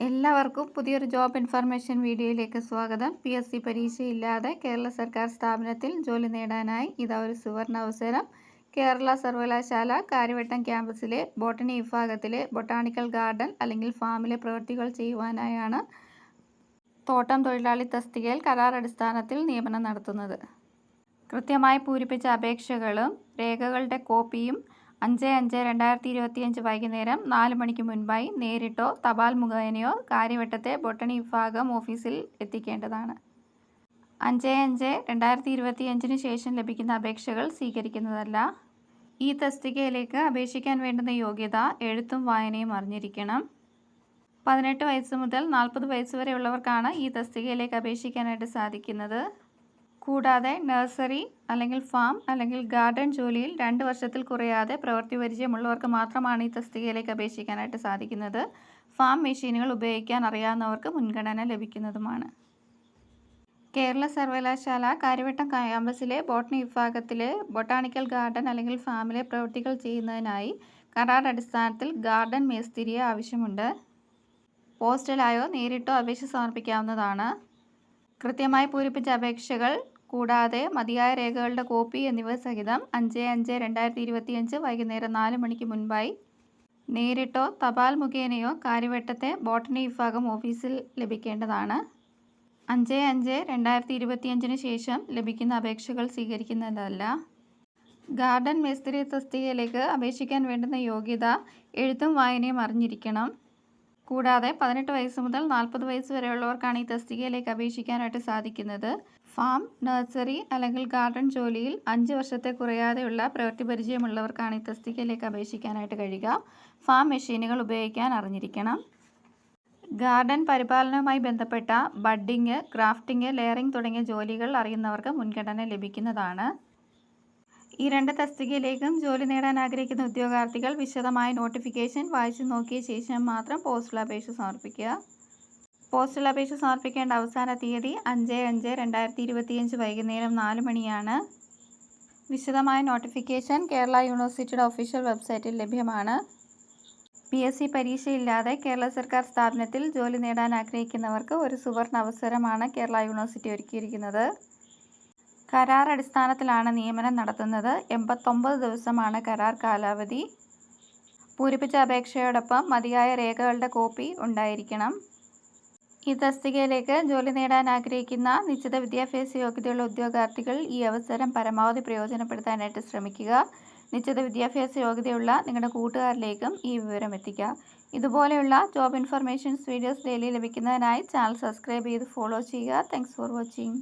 എല്ലാവർക്കും പുതിയൊരു job information വീഡിയോയിലേക്ക് സ്വാഗതം. PSC പരീക്ഷയില്ലാതെ കേരള സർക്കാർ സ്ഥാപനത്തിൽ ജോലി നേടാനായി ഇതാ ഒരു സുവർണ അവസരം. കേരള സർവകലാശാല കാര്യവട്ടം ക്യാമ്പസിലെ ബോട്ടണി വിഭാഗത്തിലെ ബൊട്ടാണിക്കൽ ഗാർഡൻ അല്ലെങ്കിൽ ഫാമിലെ പ്രവൃത്തികൾ ചെയ്യുവാനായാണ് തോട്ടം തൊഴിലാളി തസ്തികയിൽ കരാർ അടിസ്ഥാനത്തിൽ നിയമനം നടത്തുന്നത്. കൃത്യമായി പൂരിപ്പിച്ച അപേക്ഷകളും രേഖകളുടെ കോപ്പിയും 5/5/2025 വൈകുന്നേരം 4 മണിക്ക് മുൻപായി നേരിട്ടോ തപാൽ മുഖേനയോ കാര്യവട്ടത്തെ ബൊട്ടണി വിഭാഗം ഓഫീസിൽ എത്തിക്കേണ്ടതാണ്. 5/5/2025 ശേഷം ലഭിക്കുന്ന അപേക്ഷകൾ സ്വീകരിക്കുന്നതല്ല. ഈ തസ്തികയിലേക്ക് അപേക്ഷിക്കാൻ വേണ്ടുന്ന യോഗ്യത എഴുത്തും വായനയും അറിഞ്ഞിരിക്കണം. 18 വയസ്സ് മുതൽ 40 വയസ്സ് വരെയുള്ളവർക്കാണ് ഈ തസ്തികയിലേക്ക് അപേക്ഷിക്കാനായിട്ട് സാധിക്കുന്നത്. കൂടാതെ നഴ്സറി അല്ലെങ്കിൽ ഫാം അല്ലെങ്കിൽ ഗാർഡൻ ജോലിയിൽ 2 വർഷത്തിൽ കുറയാതെ പ്രവൃത്തി പരിചയമുള്ളവർക്ക് മാത്രമാണ് ഈ തസ്തികയിലേക്ക് അപേക്ഷിക്കാനായിട്ട് സാധിക്കുന്നത്. ഫാം മെഷീനുകൾ ഉപയോഗിക്കാൻ അറിയാവുന്നവർക്ക് മുൻഗണന ലഭിക്കുന്നതുമാണ്. കേരള സർവകലാശാല കാര്യവട്ടം ക്യാമ്പസിലെ ബോട്ടണി വിഭാഗത്തിലെ ബൊട്ടാണിക്കൽ ഗാർഡൻ അല്ലെങ്കിൽ ഫാമിലെ പ്രവൃത്തികൾ ചെയ്യുന്നതിനായി കരാർ അടിസ്ഥാനത്തിൽ ഗാർഡൻ മേസ്തിരിയെ ആവശ്യമുണ്ട്. പോസ്റ്റലായോ നേരിട്ടോ അപേക്ഷ സമർപ്പിക്കാവുന്നതാണ്. കൃത്യമായി പൂരിപ്പിച്ച അപേക്ഷകൾ കൂടാതെ മതിയായ രേഖകളുടെ കോപ്പി എന്നിവ സഹിതം 5/5/2025 വൈകുന്നേരം 4 മണിക്ക് മുൻപായി നേരിട്ടോ തപാൽ മുഖേനയോ കാര്യവട്ടത്തെ ബോട്ടണി വിഭാഗം ഓഫീസിൽ ലഭിക്കേണ്ടതാണ്. 5/5/2025 ശേഷം ലഭിക്കുന്ന അപേക്ഷകൾ സ്വീകരിക്കുന്നതല്ല. ഗാർഡൻ മേസ്തിരി തസ്തികയിലേക്ക് അപേക്ഷിക്കാൻ വേണ്ടുന്ന യോഗ്യത എഴുത്തും വായനയും അറിഞ്ഞിരിക്കണം. കൂടാതെ 18 വയസ്സ് മുതൽ 40 വയസ്സ് വരെയുള്ളവർക്കാണ് ഈ തസ്തികയിലേക്ക് അപേക്ഷിക്കാനായിട്ട് സാധിക്കുന്നത്. ഫാം, നഴ്സറി അല്ലെങ്കിൽ ഗാർഡൻ ജോലിയിൽ 5 വർഷത്തെ കുറയാതെയുള്ള പ്രവൃത്തി പരിചയമുള്ളവർക്കാണ് ഈ തസ്തികയിലേക്ക് അപേക്ഷിക്കാനായിട്ട് കഴിയുക. ഫാം മെഷീനുകൾ ഉപയോഗിക്കാൻ അറിഞ്ഞിരിക്കണം. ഗാർഡൻ പരിപാലനവുമായി ബന്ധപ്പെട്ട ബഡ്ഡിങ്, ഗ്രാഫ്റ്റിംഗ്, ലെയറിംഗ് തുടങ്ങിയ ജോലികൾ അറിയുന്നവർക്ക് മുൻഗണന ലഭിക്കുന്നതാണ്. ഈ 2 തസ്തികയിലേക്കും ജോലി നേടാൻ ആഗ്രഹിക്കുന്ന ഉദ്യോഗാർത്ഥികൾ വിശദമായ നോട്ടിഫിക്കേഷൻ വായിച്ചു നോക്കിയ ശേഷം മാത്രം പോസ്റ്റൽ അപേക്ഷ സമർപ്പിക്കുക. പോസ്റ്റൽ അപേക്ഷ സമർപ്പിക്കേണ്ട അവസാന തീയതി 5/5/2025 വൈകുന്നേരം 4 മണിയാണ്. വിശദമായ നോട്ടിഫിക്കേഷൻ കേരള യൂണിവേഴ്സിറ്റിയുടെ ഒഫീഷ്യൽ വെബ്സൈറ്റിൽ ലഭ്യമാണ്. PSC പരീക്ഷയില്ലാതെ കേരള സർക്കാർ സ്ഥാപനത്തിൽ ജോലി നേടാൻ ആഗ്രഹിക്കുന്നവർക്ക് ഒരു സുവർണ അവസരമാണ് കേരള യൂണിവേഴ്സിറ്റി ഒരുക്കിയിരിക്കുന്നത്. കരാർ അടിസ്ഥാനത്തിലാണ് നിയമനം നടത്തുന്നത്. 89 ദിവസമാണ് കരാർ കാലാവധി. പൂരിപ്പിച്ച അപേക്ഷയോടൊപ്പം മതിയായ രേഖകളുടെ കോപ്പി ഉണ്ടായിരിക്കണം. ഈ തസ്തികയിലേക്ക് ജോലി നേടാൻ ആഗ്രഹിക്കുന്ന നിശ്ചിത വിദ്യാഭ്യാസ യോഗ്യതയുള്ള ഉദ്യോഗാർത്ഥികൾ ഈ അവസരം പരമാവധി പ്രയോജനപ്പെടുത്താനായിട്ട് ശ്രമിക്കുക. നിശ്ചിത വിദ്യാഭ്യാസ യോഗ്യതയുള്ള നിങ്ങളുടെ കൂട്ടുകാരിലേക്കും ഈ വിവരം എത്തിക്കുക. ഇതുപോലെയുള്ള ജോബ് ഇൻഫർമേഷൻസ് വീഡിയോസ് ഡെയിലി ലഭിക്കുന്നതിനായി ചാനൽ സബ്സ്ക്രൈബ് ചെയ്ത് ഫോളോ ചെയ്യുക. Thanks for watching.